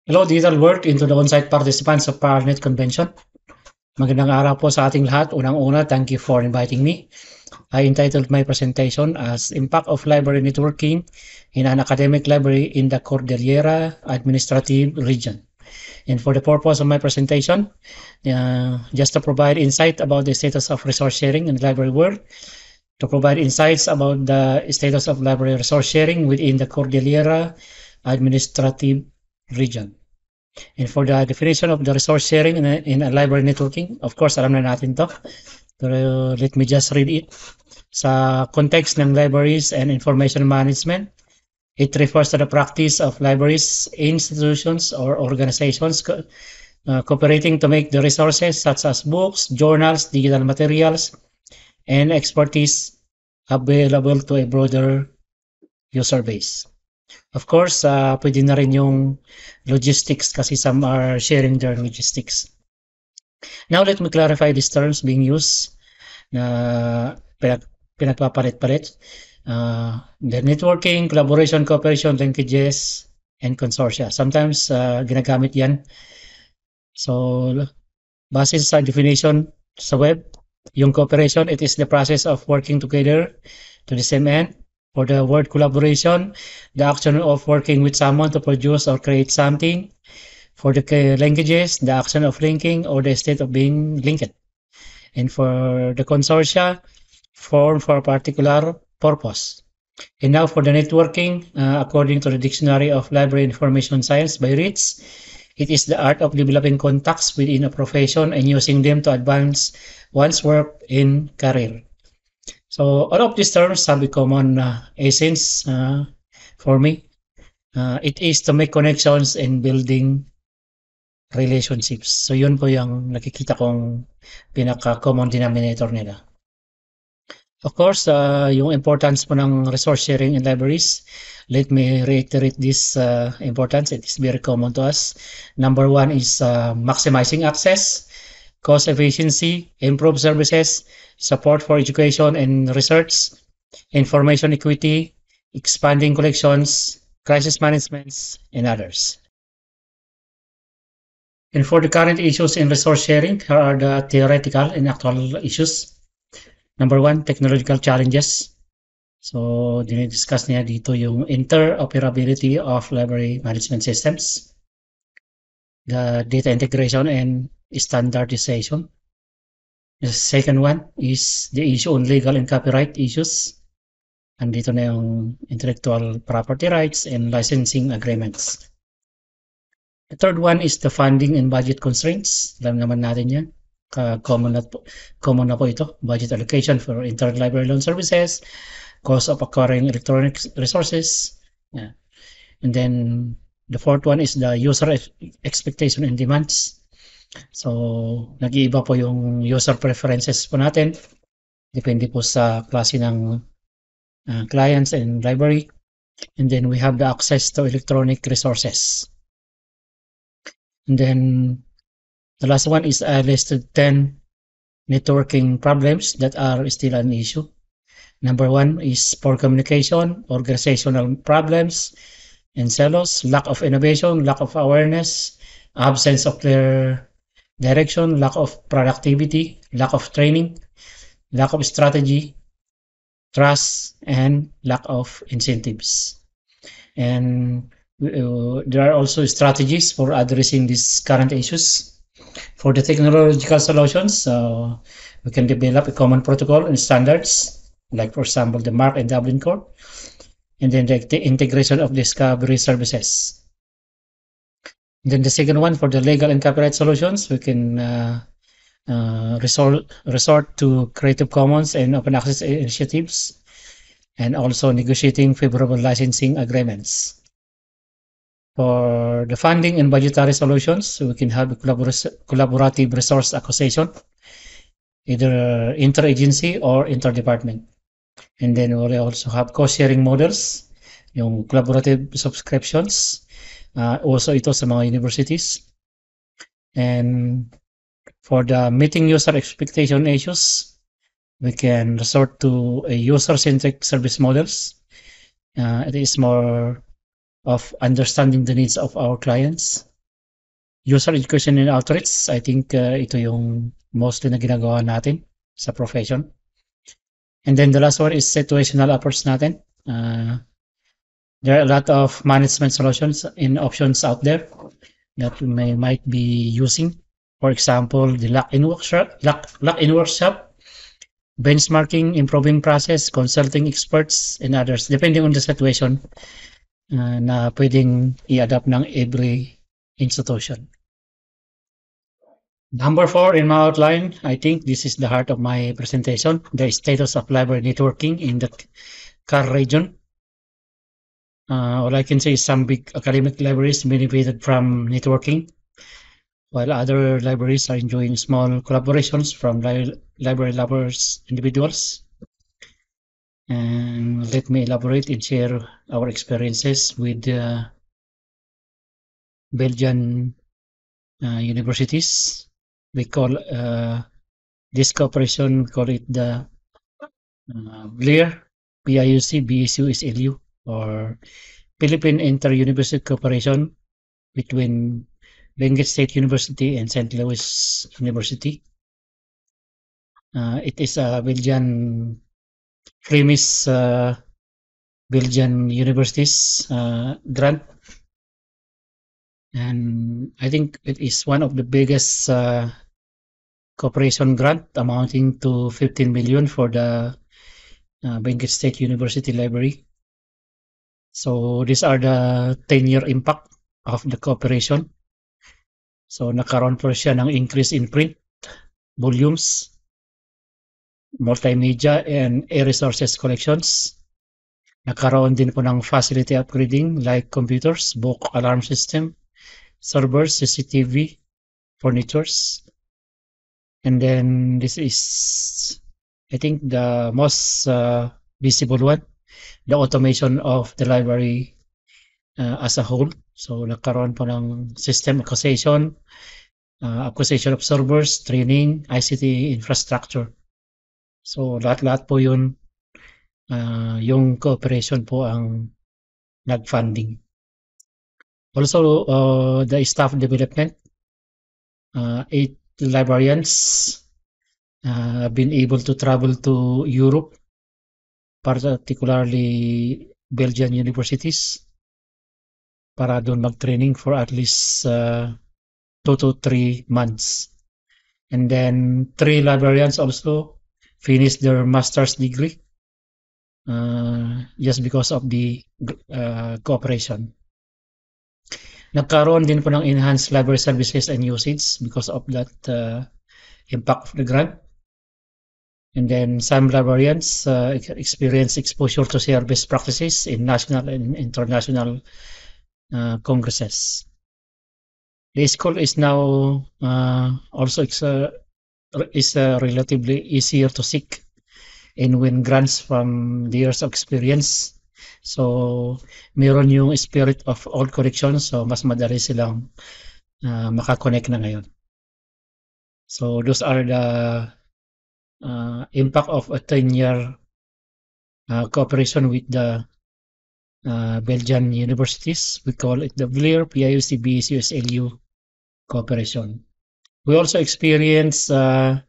Hello, digital world into the on-site participants of PAARLNET Convention. Magandang araw po sa ating lahat. Unang-una, thank you for inviting me. I entitled my presentation as Impact of Library Networking in an Academic Library in the Cordillera Administrative Region. And for the purpose of my presentation, just to provide insight about the status of resource sharing in the library world, to provide insights about the status of library resource sharing within the Cordillera Administrative Region. And for the definition of the resource sharing in a library networking, of course, alam na natin to. Pero let me just read it. Sa context ng libraries and information management, it refers to the practice of libraries, institutions, or organizations cooperating to make the resources such as books, journals, digital materials, and expertise available to a broader user base. Of course, pwede na rin yung logistics kasi some are sharing their logistics. Now, let me clarify these terms being used na pinagpapalit-palit. The networking, collaboration, cooperation, linkages, and consortia. Sometimes, ginagamit yan. So, base sa definition sa web, yung cooperation, it is the process of working together to the same end. For the word collaboration, the action of working with someone to produce or create something. For the linkages, the action of linking or the state of being linked. And for the consortia, formed for a particular purpose. And now for the networking, according to the Dictionary of Library Information Science by Ritz, it is the art of developing contacts within a profession and using them to advance one's work in career. So all of these terms have a common essence for me. It is to make connections and building relationships. So yun po yung nakikita kong pinaka-common denominator nila. Of course, yung importance po ng resource sharing in libraries, let me reiterate this importance. It is very common to us. Number one is maximizing access, cost efficiency, improved services, support for education and research, information equity, expanding collections, crisis management, and others. And for the current issues in resource sharing, here are the theoretical and actual issues. Number one, technological challenges. So, dinidiscuss niya dito yung interoperability of library management systems, the data integration and standardization. The second one is the issue on legal and copyright issues. Andito na yung intellectual property rights and licensing agreements. The third one is the funding and budget constraints. Alam naman natin yan. Common na po ito. Budget allocation for interlibrary loan services, cost of acquiring electronic resources. Yeah. And then the fourth one is the user expectation and demands. So, nag-iiba po yung user preferences po natin. Depende po sa klase ng clients and library. And then we have the access to electronic resources. And then the last one is I listed 10 networking problems that are still an issue. Number one is poor communication, organizational problems, and silos, lack of innovation, lack of awareness, absence of clear direction, lack of productivity, lack of training, lack of strategy, trust, and lack of incentives. And there are also strategies for addressing these current issues. For the technological solutions, we can develop a common protocol and standards, like for example, the MARC and Dublin Core, and then the integration of discovery services. Then the second one, for the legal and copyright solutions, we can resort to Creative Commons and open access initiatives, and also negotiating favorable licensing agreements. For the funding and budgetary solutions, we can have a collaborative resource acquisition, either interagency or interdepartment. And then we also have cost-sharing models, yung collaborative subscriptions, also ito sa mga universities. And for the meeting user expectation issues, we can resort to a user-centric service models. It is more of understanding the needs of our clients. User education and outreach, I think ito yung mostly na ginagawa natin sa profession. And then the last one is situational approach natin. There are a lot of management solutions and options out there that we might be using. For example, the lock-in workshop, benchmarking, improving process, consulting experts, and others, depending on the situation na pwedeng i-adapt ng every institution. Number 4 in my outline, I think this is the heart of my presentation, the status of library networking in the CAR region. All I can say is some big academic libraries benefited from networking, while other libraries are enjoying small collaborations from library lovers individuals. And let me elaborate and share our experiences with Belgian universities. We call this cooperation, we call it the BLIR, PIUC, BSU, SLU, or Philippine Inter-University Cooperation between Benguet State University and St. Louis University. It is a Belgian premise Belgian universities grant, and I think it is one of the biggest cooperation grant amounting to 15 million for the Benguet State University Library. So these are the 10-year impact of the cooperation. So nakaroon po siya ng increase in print volumes, multimedia, and e-resources collections. Nakaroon din po ng facility upgrading like computers, book alarm system, servers, CCTV, furnitures. And then this is, I think, the most visible one, the automation of the library as a whole. So nagkaroon po ng system acquisition of servers, training, ICT infrastructure. So lahat-lahat po yun, yung cooperation po ang nag-funding. Also, the staff development, 8 librarians have been able to travel to Europe, particularly Belgian universities, para doon mag-training for at least 2 to 3 months. And then 3 librarians also finished their master's degree just because of the cooperation. Nagkaroon din po ng enhanced library services and usage because of that impact of the grant. And then some librarians experience exposure to share best practices in national and international congresses. The school is now also relatively easier to seek and win grants from the years of experience. So, meron yung spirit of all connections, so mas madali silang makakonect na ngayon. So, those are the impact of a 10-year cooperation with the Belgian universities. We call it the BLIR, PIUC, BSU, SLU cooperation. We also experience a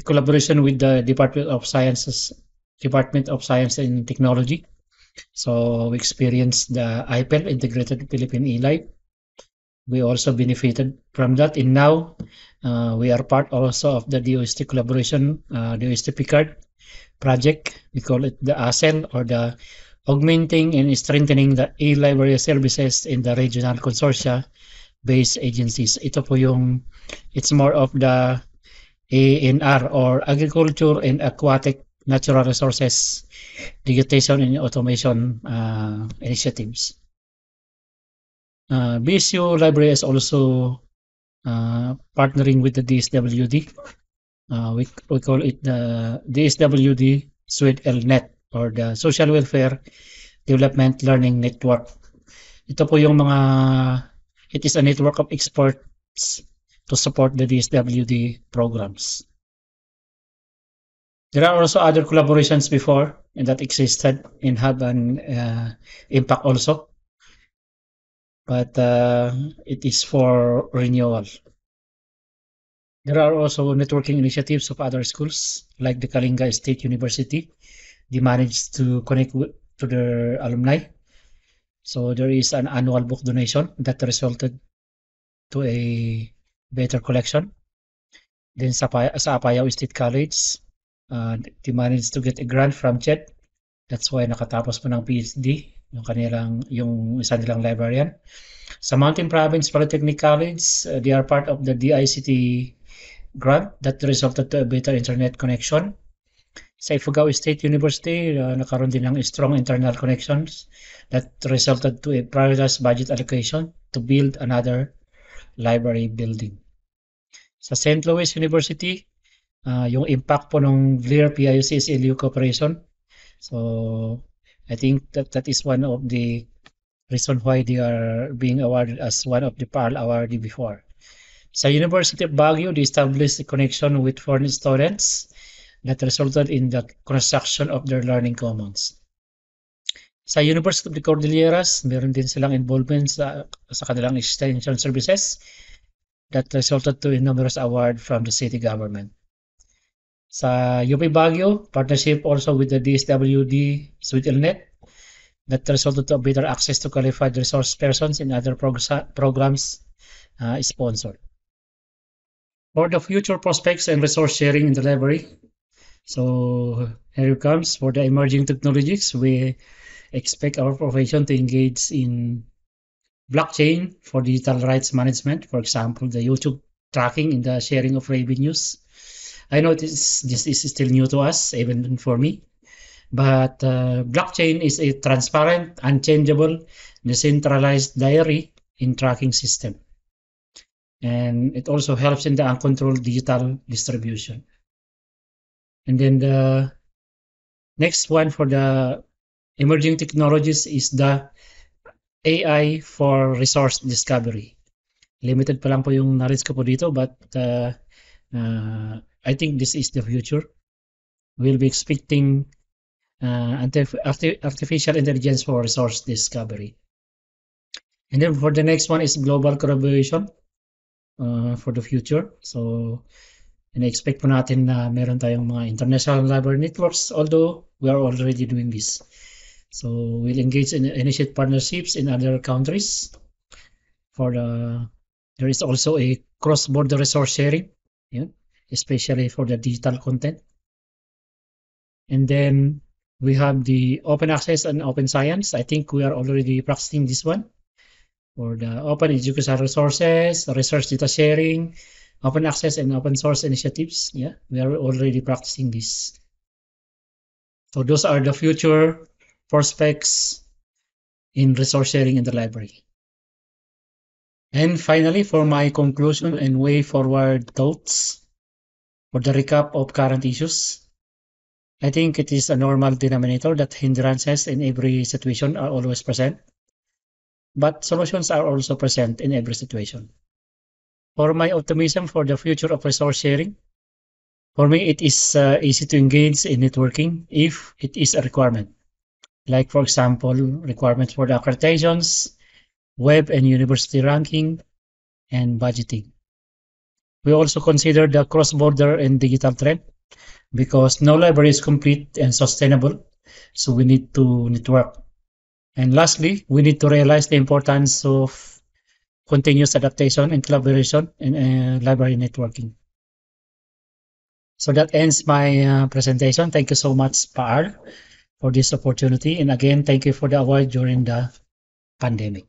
collaboration with the Department of Science and Technology. So we experienced the IPEL, Integrated Philippine eLife. We also benefited from that, and now we are part also of the DOST collaboration, DOST PICARD project. We call it the ASEL, or the Augmenting and Strengthening the e-library services in the regional consortia-based agencies. Ito po yung, it's more of the ANR, or Agriculture and Aquatic Natural Resources Digitization and Automation initiatives. BSU Library is also partnering with the DSWD. We call it the DSWD PAARLNET, or the Social Welfare Development Learning Network. Ito po yung it is a network of experts to support the DSWD programs. There are also other collaborations before and that existed and have an impact also. but it is for renewal. There are also networking initiatives of other schools, like the Kalinga State University. They managed to connect to their alumni. So there is an annual book donation that resulted to a better collection. Then sa Apayao State College, they managed to get a grant from CHED. That's why nakatapos po ng PhD yung isa nilang librarian. Sa Mountain Province Polytechnic College, they are part of the DICT grant that resulted to a better internet connection. Sa Ifugao State University, nakaroon din ng strong internal connections that resulted to a prioritized budget allocation to build another library building. Sa St. Louis University, yung impact po ng VLIR PIUCSLU cooperation. So I think that is one of the reason why they are being awarded as one of the PAARL awardee before. Sa University of Baguio, they established a connection with foreign students that resulted in the construction of their learning commons. Sa University of the Cordilleras, meron din silang involvement sa kanilang extension services that resulted to a numerous award from the city government. Sa UP Baguio, partnership also with the DSWD PAARLNET that resulted to better access to qualified resource persons in other programs sponsored. For the future prospects and resource sharing in the library, so here it comes. For the emerging technologies, we expect our profession to engage in blockchain for digital rights management, for example, the YouTube tracking in the sharing of revenues. I know this is still new to us, even for me, but blockchain is a transparent, unchangeable, decentralized diary in tracking system. And it also helps in the uncontrolled digital distribution. And then the next one for the emerging technologies is the AI for resource discovery. Limited pa lang po yung knowledge ko po dito, but I think this is the future. We'll be expecting artificial intelligence for resource discovery. And then for the next one is global collaboration for the future. So, ina-expect po natin na meron tayong mga international library networks, although we are already doing this. So, we'll engage in initiate partnerships in other countries. There is also a cross-border resource sharing, especially for the digital content. And then we have the open access and open science. I think we are already practicing this one. For the open educational resources, research data sharing, open access and open source initiatives. Yeah, we are already practicing this. So those are the future prospects in resource sharing in the library. And finally, for my conclusion and way forward thoughts, for the recap of current issues, I think it is a normal denominator that hindrances in every situation are always present, but solutions are also present in every situation. For my optimism for the future of resource sharing, for me it is easy to engage in networking if it is a requirement. Like for example, requirements for the accreditations, web and university ranking, and budgeting. We also consider the cross-border and digital trend because no library is complete and sustainable, so we need to network. And lastly, we need to realize the importance of continuous adaptation and collaboration in library networking. So that ends my presentation. Thank you so much, PAARL, for this opportunity. And again, thank you for the award during the pandemic.